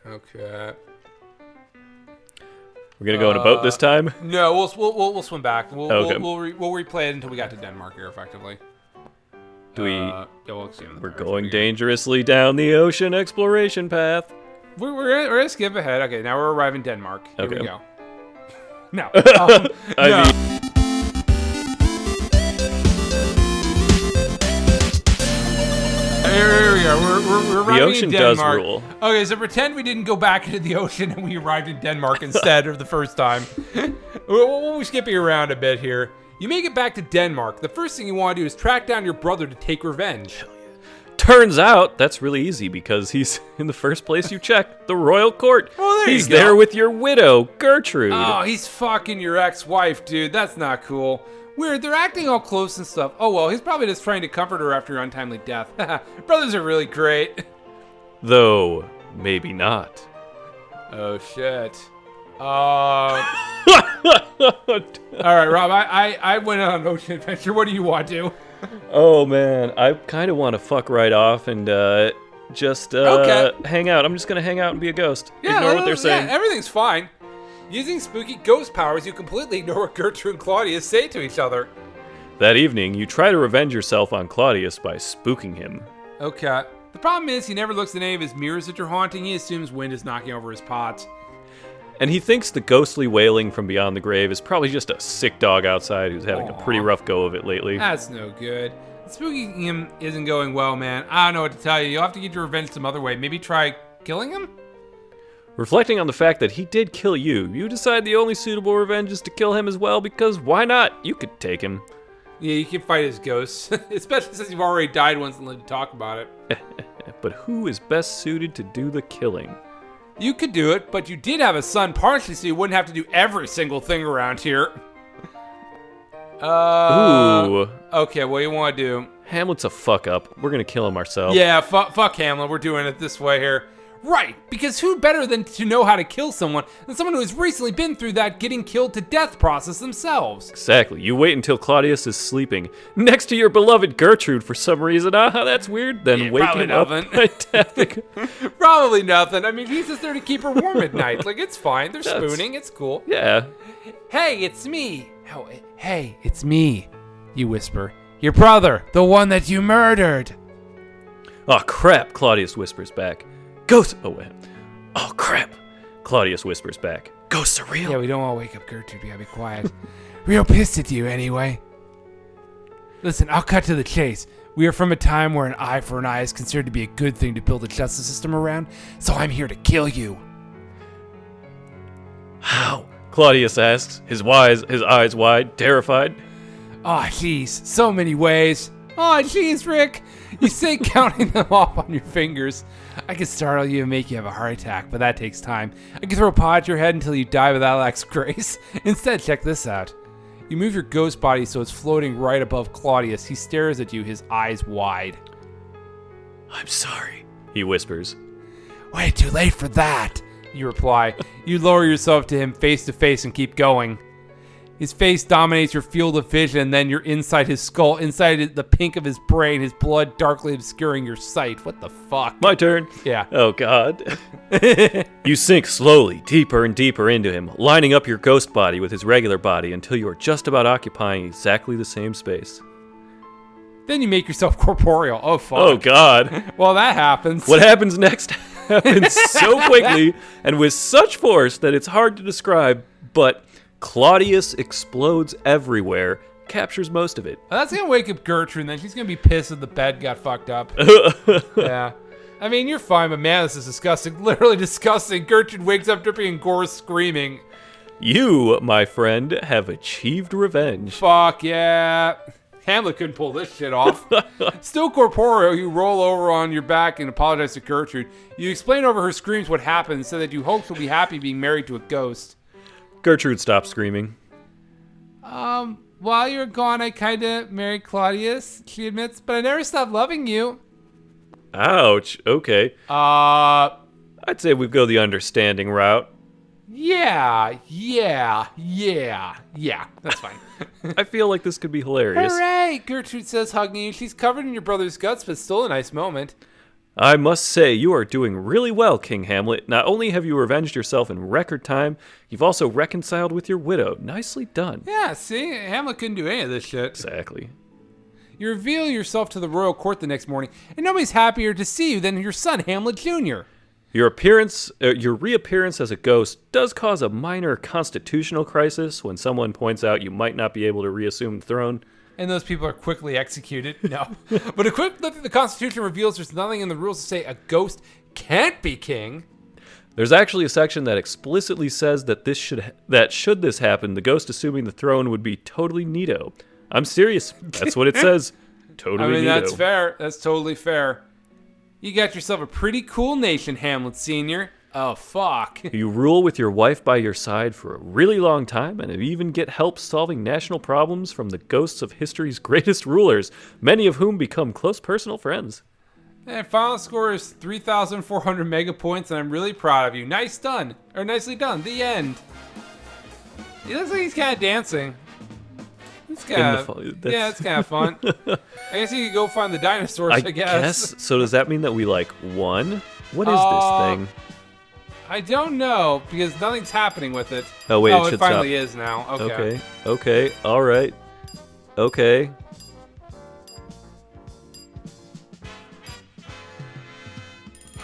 Okay. We're gonna go in a boat this time. No, we'll swim back. We'll replay it until we got to Denmark here, effectively. Do we? We're Going dangerously down the ocean exploration path. We're gonna skip ahead. Okay, now we're arriving in Denmark. Here we go. No. I mean, Here we go. We're arriving the ocean in Denmark. does rule. Okay, so pretend we didn't go back into the ocean and we arrived in Denmark instead of the first time. We're skipping around a bit here. You make it back to Denmark. The first thing you want to do is track down your brother to take revenge. Turns out that's really easy because he's in the first place you check, the royal court. Oh, there he's you go. there with your widow, Gertrude. Oh, he's fucking your ex-wife, dude. That's not cool. Weird, they're acting all close and stuff. Oh, well, he's probably just trying to comfort her after your untimely death. Brothers are really great. Though, maybe not. Oh, shit. All right, Rob, I went on an ocean adventure. What do you want to? Oh, man. I kind of want to fuck right off and just hang out. I'm just going to hang out and be a ghost. Ignore what they're saying. Yeah, everything's fine. Using spooky ghost powers, you completely ignore what Gertrude and Claudius say to each other. That evening, you try to revenge yourself on Claudius by spooking him. Okay. The problem is he never looks at any of his mirrors that you're haunting. He assumes wind is knocking over his pots. And he thinks the ghostly wailing from beyond the grave is probably just a sick dog outside who's having a pretty rough go of it lately. That's no good. Spooking him isn't going well, man. I don't know what to tell you. You'll have to get your revenge some other way. Maybe try killing him? Reflecting on the fact that he did kill you, you decide the only suitable revenge is to kill him as well because why not? You could take him. Yeah, you can fight his ghosts, especially since you've already died once and let you talk about it. But who is best suited to do the killing? You could do it, but you did have a son partially so you wouldn't have to do every single thing around here. Ooh. Okay, what do you want to do? Hamlet's a fuck up. We're gonna kill him ourselves. Yeah, fuck Hamlet. We're doing it this way here. Right, because who better than to know how to kill someone than someone who has recently been through that getting killed to death process themselves? Exactly. You wait until Claudius is sleeping next to your beloved Gertrude for some reason. That's weird. Then wake him up by tapping. Probably nothing. I mean, he's just there to keep her warm at night. Like, it's fine. They're spooning. It's cool. Yeah. Hey, it's me. Oh, hey, it's me, you whisper. Your brother, the one that you murdered. Oh, crap, Claudius whispers back. Ghost. Oh, crap. Claudius whispers back. Ghosts are real. Yeah, we don't want to wake up Gertrude. We gotta be quiet. Real pissed at you, anyway. Listen, I'll cut to the chase. We are from a time where an eye for an eye is considered to be a good thing to build a justice system around, so I'm here to kill you. How? Claudius asks, his eyes wide, terrified. Aw, jeez, so many ways. Aw, jeez, Rick. You say counting them off on your fingers. I could startle you and make you have a heart attack, but that takes time. I could throw a pot at your head until you die without Alex Grace. Instead, check this out. You move your ghost body so it's floating right above Claudius. He stares at you, his eyes wide. I'm sorry, he whispers. Way too late for that, you reply. You lower yourself to him face to face and keep going. His face dominates your field of vision, and then you're inside his skull, inside the pink of his brain, his blood darkly obscuring your sight. What the fuck? My turn? Yeah. Oh, God. You sink slowly, deeper and deeper into him, lining up your ghost body with his regular body until you are just about occupying exactly the same space. Then you make yourself corporeal. Oh, fuck. Oh, God. Well, that happens. What happens next happens so quickly and with such force that it's hard to describe, but Claudius explodes everywhere, captures most of it. That's going to wake up Gertrude, and then she's going to be pissed that the bed got fucked up. Yeah. I mean, you're fine, but man, this is disgusting. Literally disgusting. Gertrude wakes up dripping in gore, screaming. You, my friend, have achieved revenge. Fuck yeah. Hamlet couldn't pull this shit off. Still corporeal, you roll over on your back and apologize to Gertrude. You explain over her screams what happened and say that you hope she'll be happy being married to a ghost. Gertrude stops screaming. While you were gone, I kinda married Claudius, she admits, but I never stopped loving you. Ouch, okay. I'd say we go the understanding route. Yeah, that's fine. I feel like this could be hilarious. Hooray, Gertrude says, hugging you. She's covered in your brother's guts, but still a nice moment. I must say, you are doing really well, King Hamlet. Not only have you revenged yourself in record time, you've also reconciled with your widow. Nicely done. Yeah, see? Hamlet couldn't do any of this shit. Exactly. You reveal yourself to the royal court the next morning, and nobody's happier to see you than your son, Hamlet Jr. Your reappearance as a ghost does cause a minor constitutional crisis when someone points out you might not be able to reassume the throne. And those people are quickly executed. No. But a quick look at the Constitution reveals there's nothing in the rules to say a ghost can't be king. There's actually a section that explicitly says that should this happen, the ghost assuming the throne would be totally neato. I'm serious. That's what it says. Totally neato. That's fair. That's totally fair. You got yourself a pretty cool nation, Hamlet Sr. Oh, fuck. You rule with your wife by your side for a really long time and even get help solving national problems from the ghosts of history's greatest rulers, many of whom become close personal friends. And final score is 3,400 mega points, and I'm really proud of you. Nicely done. The end. He looks like he's kind of dancing. It's kind of, yeah, it's kind of fun. I guess you could go find the dinosaurs, I guess. So does that mean that we, won? What is this thing? I don't know, because nothing's happening with it. Oh, wait, it should finally stop. is now. Okay. Okay, all right. Okay.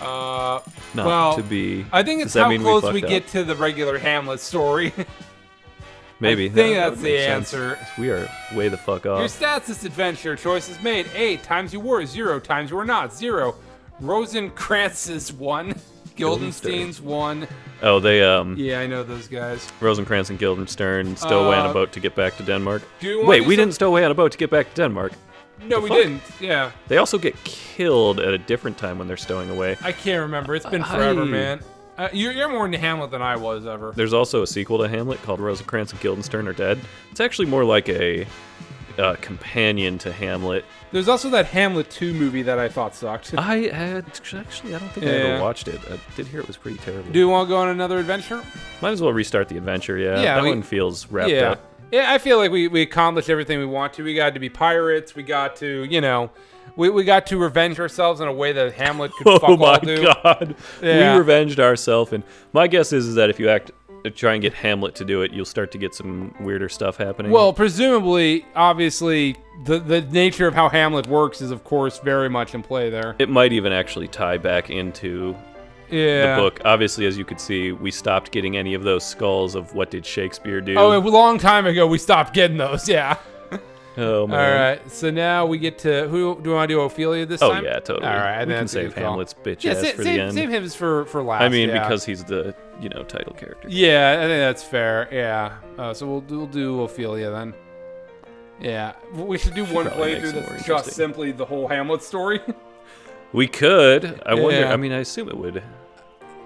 To be. I think it's how close we get to the regular Hamlet story. Maybe. I think that's the answer. We are way the fuck off. Your stats this adventure. Choices made. 8 times you were. 0 times you were not. 0. Rosencrantz's 1. Guildenstein's 1. Oh, they, Yeah, I know those guys. Rosencrantz and Guildenstern stow away on a boat to get back to Denmark. Wait, we didn't stow away on a boat to get back to Denmark. No, we didn't. Yeah. They also get killed at a different time when they're stowing away. I can't remember. It's been forever, man. You're more into Hamlet than I was ever. There's also a sequel to Hamlet called Rosencrantz and Guildenstern Are Dead. It's actually more like a companion to Hamlet. There's also that Hamlet 2 movie that I thought sucked. I don't think I ever watched it. I did hear it was pretty terrible. Do you want to go on another adventure? Might as well restart the adventure, yeah. That one feels wrapped up. Yeah, I feel like we accomplished everything we want to. We got to be pirates. We got to, we got to revenge ourselves in a way that Hamlet could fuck all do. Oh my god. Yeah. We revenged ourselves. And my guess is that if you try and get Hamlet to do it, you'll start to get some weirder stuff happening. Well, presumably, obviously, the nature of how Hamlet works is, of course, very much in play there. It might even actually tie back into the book. Obviously, as you could see, we stopped getting any of those skulls of what did Shakespeare do. Oh, a long time ago, we stopped getting those, yeah. Oh, man. All right, so now we get to, who do you want to do, Ophelia this time? Oh, yeah, totally. All right, we can save Hamlet's bitch ass for the end. Save him for last. I mean, because he's the, title character. Yeah, I think that's fair, yeah. So we'll do Ophelia then. Yeah, we should do one playthrough that's just simply the whole Hamlet story. We could. I wonder, I mean, I assume it would. Yeah.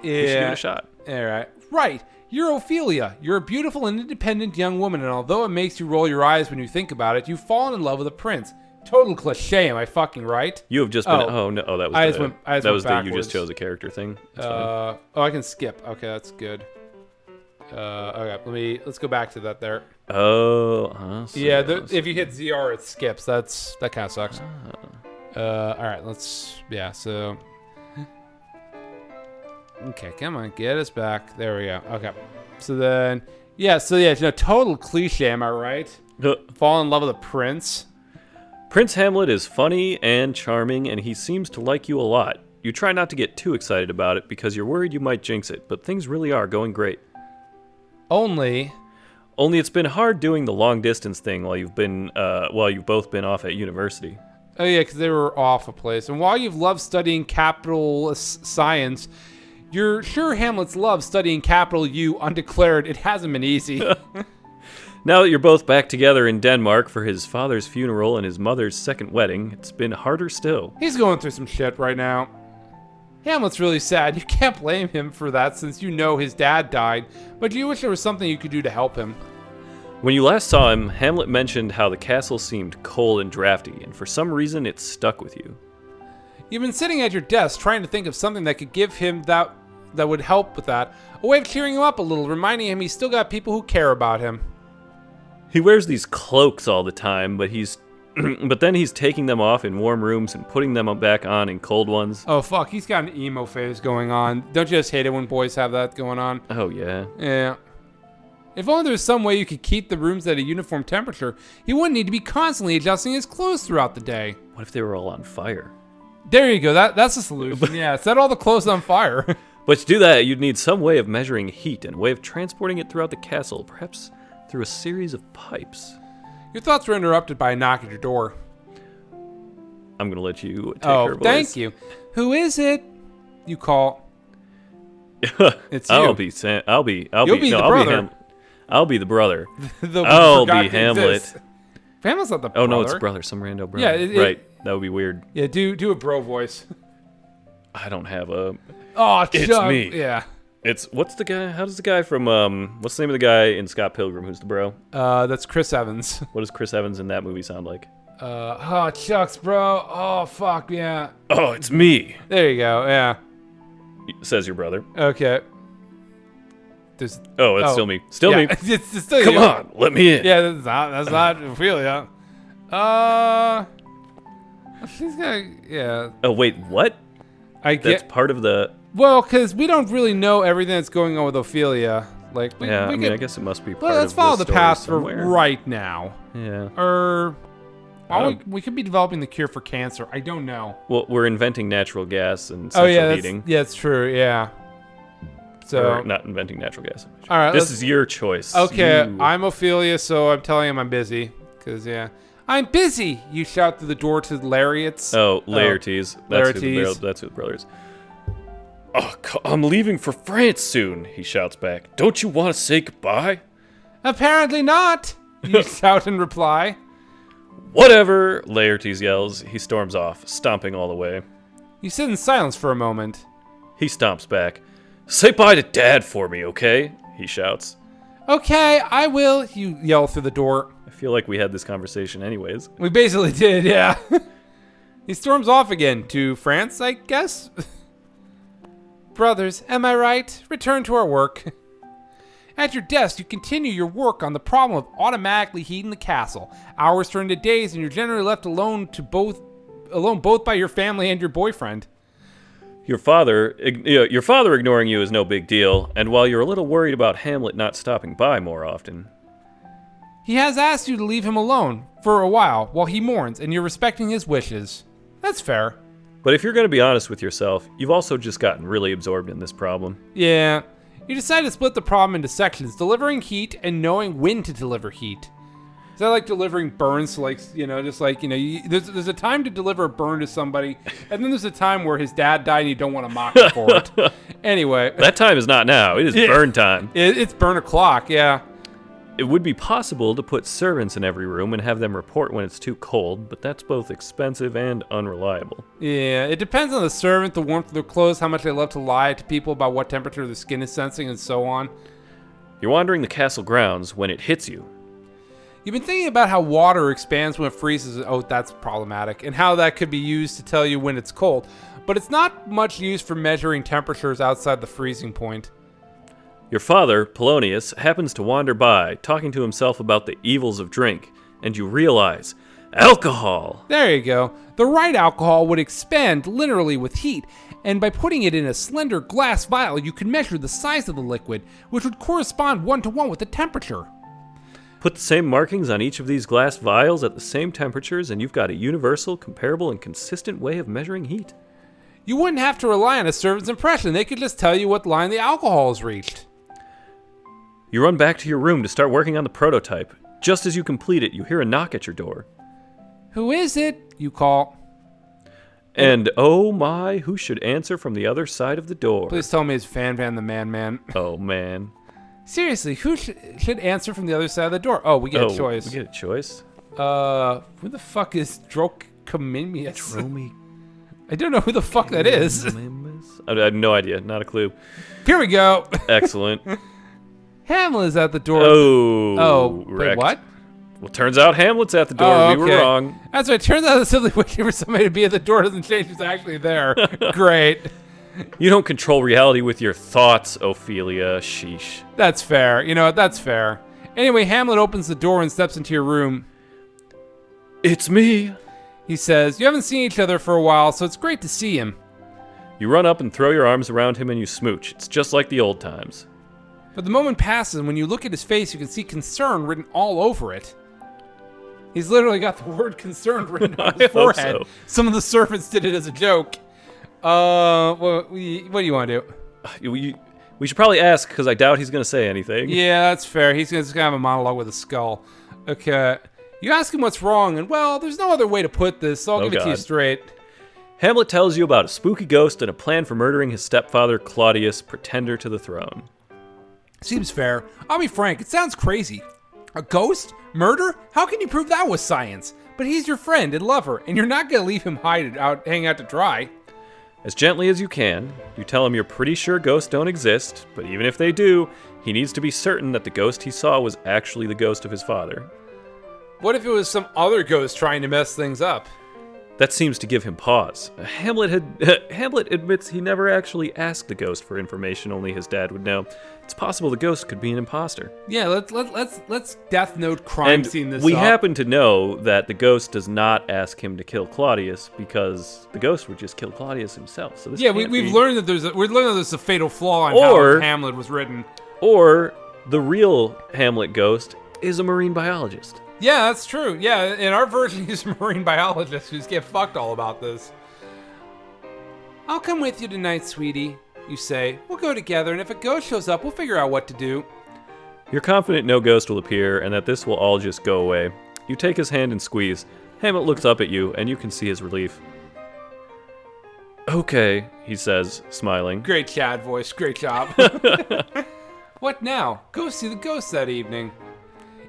We should give it a shot. All right. Right. You're Ophelia. You're a beautiful and independent young woman, and although it makes you roll your eyes when you think about it, you've fallen in love with a prince. Total cliche, am I fucking right? You have just been. Oh no, that was you just chose a character thing. Oh, I can skip. Okay, that's good. Okay, let's go back to that there. Oh, yeah. If you hit ZR, it skips. That kind of sucks. All right, so. Okay, come on, get us back. There we go. Okay. So then, total cliche, am I right? Fall in love with a prince. Prince Hamlet is funny and charming, and he seems to like you a lot. You try not to get too excited about it because you're worried you might jinx it, but things really are going great. Only it's been hard doing the long distance thing while you've both been off at university. Oh yeah, because they were off a place. And while you've loved studying capital science, you're sure Hamlet's love studying capital U undeclared. It hasn't been easy. Now that you're both back together in Denmark for his father's funeral and his mother's second wedding, it's been harder still. He's going through some shit right now. Hamlet's really sad. You can't blame him for that since you know his dad died, but you wish there was something you could do to help him. When you last saw him, Hamlet mentioned how the castle seemed cold and drafty, and for some reason it stuck with you. You've been sitting at your desk trying to think of something that could give him that would help with that. A way of cheering him up a little, reminding him he's still got people who care about him. He wears these cloaks all the time, but he's but then he's taking them off in warm rooms and putting them back on in cold ones. Oh, fuck. He's got an emo phase going on. Don't you just hate it when boys have that going on? Oh, yeah. Yeah. If only there was some way you could keep the rooms at a uniform temperature, he wouldn't need to be constantly adjusting his clothes throughout the day. What if they were all on fire? There you go. That's the solution. Yeah, set all the clothes on fire. But to do that, you'd need some way of measuring heat and a way of transporting it throughout the castle, perhaps through a series of pipes. Your thoughts were interrupted by a knock at your door. I'm going to let you take her voice. Thank you. Who is it? You call. It's you. I'll be the brother. I'll be the brother. I'll be Hamlet. Hamlet's not the brother. Oh, no, it's brother. Some rando brother. Yeah, right. That would be weird. Yeah, do a bro voice. I don't have a... Oh, it's Chuck. me. Yeah. What's the guy? How does the guy from what's the name of the guy in Scott Pilgrim who's the bro? That's Chris Evans. What does Chris Evans in that movie sound like? Chucks, bro. Oh, fuck, yeah. Oh, it's me. There you go, yeah. Says your brother. Okay. It's still me. Still me. It's still Come you. on, let me in. Yeah, that's not Ophelia. She's got, yeah. Oh, wait, what? That's part of the... Well, because we don't really know everything that's going on with Ophelia. Like, I guess it must be part of the let's follow the path somewhere. for right now. Yeah. We could be developing the cure for cancer. I don't know. Well, we're inventing natural gas and central heating. Yeah, that's true, yeah. So or not inventing natural gas. All right, this is your choice. Okay, I'm Ophelia, so I'm telling him I'm busy. Because, yeah. I'm busy! You shout through the door to Lariats. Oh, Laertes. That's who the brother is. Oh, I'm leaving for France soon, he shouts back. Don't you want to say goodbye? Apparently not, you shout in reply. Whatever, Laertes yells. He storms off, stomping all the way. You sit in silence for a moment. He stomps back. Say bye to Dad for me, okay? He shouts. Okay, I will, you yell through the door. I feel like we had this conversation anyways. We basically did, yeah. He storms off again to France, I guess? Brothers, am I right? Return to our work. At your desk, you continue your work on the problem of automatically heating the castle. Hours turn to days, and you're generally left alone both by your family and your boyfriend. Your father ignoring you is no big deal, and while you're a little worried about Hamlet not stopping by more often, he has asked you to leave him alone for a while he mourns, and you're respecting his wishes. That's fair. But if you're going to be honest with yourself, you've also just gotten really absorbed in this problem. Yeah. You decide to split the problem into sections, delivering heat and knowing when to deliver heat. Is that like delivering burns to there's a time to deliver a burn to somebody, and then there's a time where his dad died and you don't want to mock him for it. Anyway. That time is not now. It is burn time. It's burn o'clock, yeah. It would be possible to put servants in every room and have them report when it's too cold, but that's both expensive and unreliable. Yeah, it depends on the servant, the warmth of their clothes, how much they love to lie to people about what temperature their skin is sensing, and so on. You're wandering the castle grounds when it hits you. You've been thinking about how water expands when it freezes. Oh, that's problematic. And how that could be used to tell you when it's cold. But it's not much used for measuring temperatures outside the freezing point. Your father, Polonius, happens to wander by, talking to himself about the evils of drink, and you realize, alcohol! There you go. The right alcohol would expand literally with heat, and by putting it in a slender glass vial, you could measure the size of the liquid, which would correspond 1-to-1 with the temperature. Put the same markings on each of these glass vials at the same temperatures, and you've got a universal, comparable, and consistent way of measuring heat. You wouldn't have to rely on a servant's impression. They could just tell you what line the alcohol has reached. You run back to your room to start working on the prototype. Just as you complete it, you hear a knock at your door. Who is it? You call. And oh my, who should answer from the other side of the door? Please tell me it's Fan the Man. Oh man. Seriously, who should answer from the other side of the door? Oh, we get a choice. We get a choice? Who the fuck is Dromimius? I don't know who the fuck that is. I have no idea. Not a clue. Here we go. Excellent. Hamlet is at the door. Oh, wait, what? Well, turns out Hamlet's at the door. Oh, okay. We were wrong. That's right. Turns out that simply waiting for somebody to be at the door doesn't change who's actually there. Great. You don't control reality with your thoughts, Ophelia. Sheesh. That's fair. You know what? That's fair. Anyway, Hamlet opens the door and steps into your room. It's me. He says, you haven't seen each other for a while, so it's great to see him. You run up and throw your arms around him and you smooch. It's just like the old times. But the moment passes, and when you look at his face, you can see concern written all over it. He's literally got the word concern written on his forehead. So. Some of the servants did it as a joke. What do you want to do? We should probably ask, because I doubt he's going to say anything. Yeah, that's fair. He's just going to have a monologue with a skull. Okay. You ask him what's wrong, and well, there's no other way to put this, so I'll give it to you straight. Hamlet tells you about a spooky ghost and a plan for murdering his stepfather, Claudius, pretender to the throne. Seems fair. I'll be frank, it sounds crazy. A ghost? Murder? How can you prove that with science? But he's your friend and lover, and you're not going to leave him hanging out to dry. As gently as you can, you tell him you're pretty sure ghosts don't exist, but even if they do, he needs to be certain that the ghost he saw was actually the ghost of his father. What if it was some other ghost trying to mess things up? That seems to give him pause. Hamlet admits he never actually asked the ghost for information only his dad would know. It's possible the ghost could be an imposter. Yeah, let's Death Note crime scene this we up. happen to know that the ghost does not ask him to kill Claudius because the ghost would just kill Claudius himself. So this we've learned that there's a fatal flaw in how Hamlet was written. Or the real Hamlet ghost is a marine biologist. Yeah, that's true. Yeah, in our version, he's a marine biologist who's get fucked all about this. I'll come with you tonight, sweetie, you say. We'll go together, and if a ghost shows up, we'll figure out what to do. You're confident no ghost will appear, and that this will all just go away. You take his hand and squeeze. Hamlet looks up at you, and you can see his relief. Okay, he says, smiling. Great Chad voice, great job. What now? Go see the ghost that evening.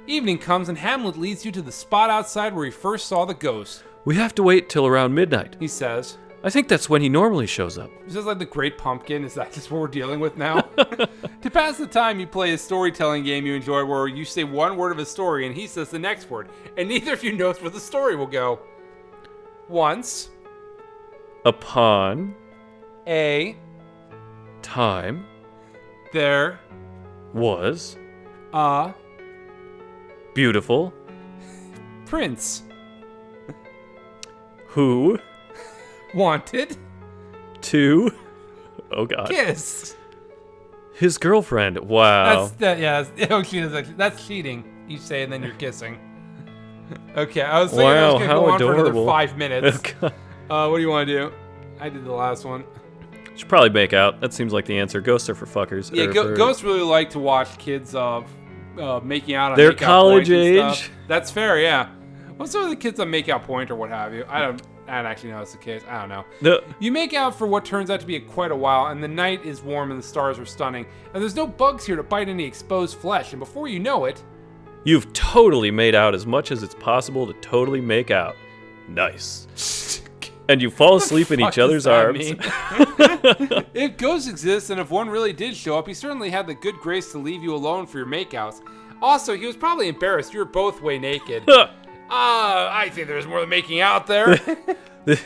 Evening comes and Hamlet leads you to the spot outside where he first saw the ghost. We have to wait till around midnight, he says. I think that's when he normally shows up. Is this like the Great Pumpkin? Is that just what we're dealing with now? To pass the time, you play a storytelling game you enjoy where you say one word of a story and he says the next word, and neither of you knows where the story will go. Once. Upon. A. Time. There. Was. Beautiful. Prince. Who. Wanted. To. Oh God. Kiss. His girlfriend. Wow. That's cheating. You say and then you're kissing. Okay, I was thinking wow, I was gonna how go on adorable. for another 5 minutes. Oh, What do you want to do? I did the last one. Should probably make out. That seems like the answer. Ghosts are for fuckers. Yeah, ghosts really like to watch kids making out on their Makeout college Point and age. stuff. That's fair, yeah. Well, some of the kids on Makeout Point or what have you. I don't actually know it's the case. I don't know. No. You make out for what turns out to be quite a while, and the night is warm and the stars are stunning, and there's no bugs here to bite any exposed flesh, and before you know it... You've totally made out as much as it's possible to totally make out. Nice. And you fall asleep in each other's arms. If ghosts exist, and if one really did show up, he certainly had the good grace to leave you alone for your makeouts. Also, he was probably embarrassed. You were both way naked. I think there's more than making out there. The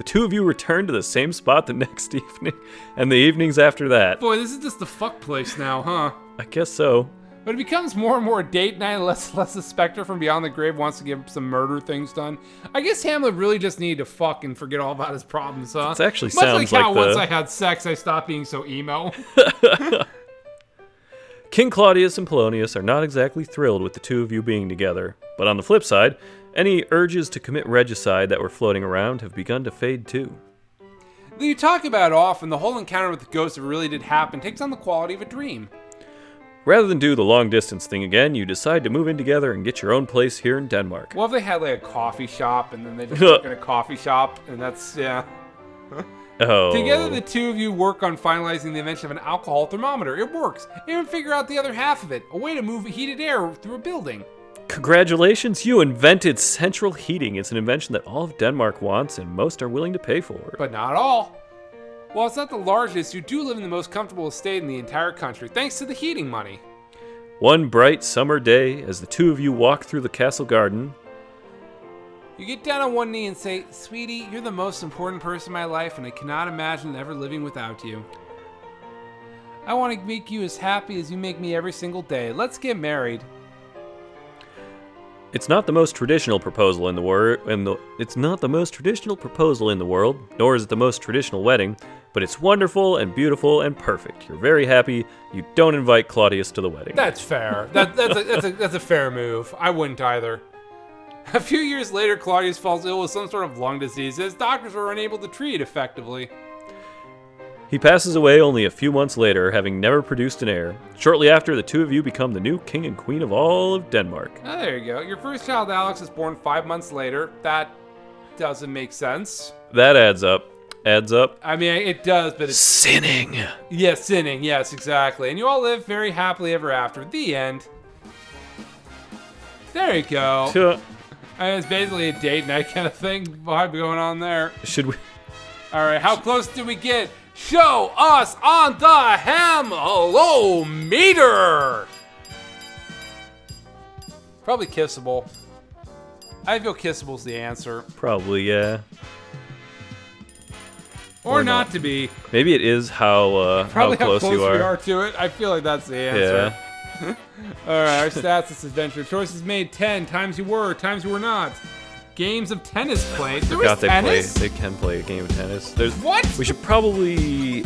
two of you return to the same spot the next evening, and the evenings after that. Boy, this is just the fuck place now, huh? I guess so. But it becomes more and more a date night, less the specter from beyond the grave wants to get some murder things done. I guess Hamlet really just needed to fuck and forget all about his problems, huh? It actually Much sounds like how like once I had sex, I stopped being so emo. King Claudius and Polonius are not exactly thrilled with the two of you being together. But on the flip side, any urges to commit regicide that were floating around have begun to fade too. You talk about it often, the whole encounter with the ghost, if it really did happen, takes on the quality of a dream. Rather than do the long distance thing again, you decide to move in together and get your own place here in Denmark. Well, if they had like a coffee shop and then they just work in a coffee shop, and that's, yeah. Oh. Together, the two of you work on finalizing the invention of an alcohol thermometer. It works. Even figure out the other half of it, a way to move heated air through a building. Congratulations, you invented central heating. It's an invention that all of Denmark wants and most are willing to pay for. But not all. While it's not the largest, you do live in the most comfortable estate in the entire country, thanks to the heating money. One bright summer day, as the two of you walk through the castle garden, you get down on one knee and say, "Sweetie, you're the most important person in my life, and I cannot imagine ever living without you. I want to make you as happy as you make me every single day. Let's get married." It's not the most traditional proposal in the world, it's not the most traditional proposal in the world, nor is it the most traditional wedding, but it's wonderful and beautiful and perfect. You're very happy. You don't invite Claudius to the wedding. That's fair. That's a fair move. I wouldn't either. A few years later, Claudius falls ill with some sort of lung disease his doctors were unable to treat effectively. He passes away only a few months later, having never produced an heir. Shortly after, the two of you become the new king and queen of all of Denmark. Oh, there you go. Your first child, Alex, is born 5 months later. That doesn't make sense. That adds up. Adds up. I mean, it does, but it's... Sinning. Yes, sinning. Yes, exactly. And you all live very happily ever after. The end. There you go. I mean, it's basically a date night kind of thing vibe going on there. Should we... All right, how close do we get? Show us on the Hamlometer! Probably kissable. I feel kissable's the answer. Probably, yeah. Or not to be. Maybe it is how close you are. We are to it. I feel like that's the answer. Yeah. All right, our stats this adventure. Choices made 10, times you were not. Games of tennis played. There was tennis? They can play a game of tennis. What? We should probably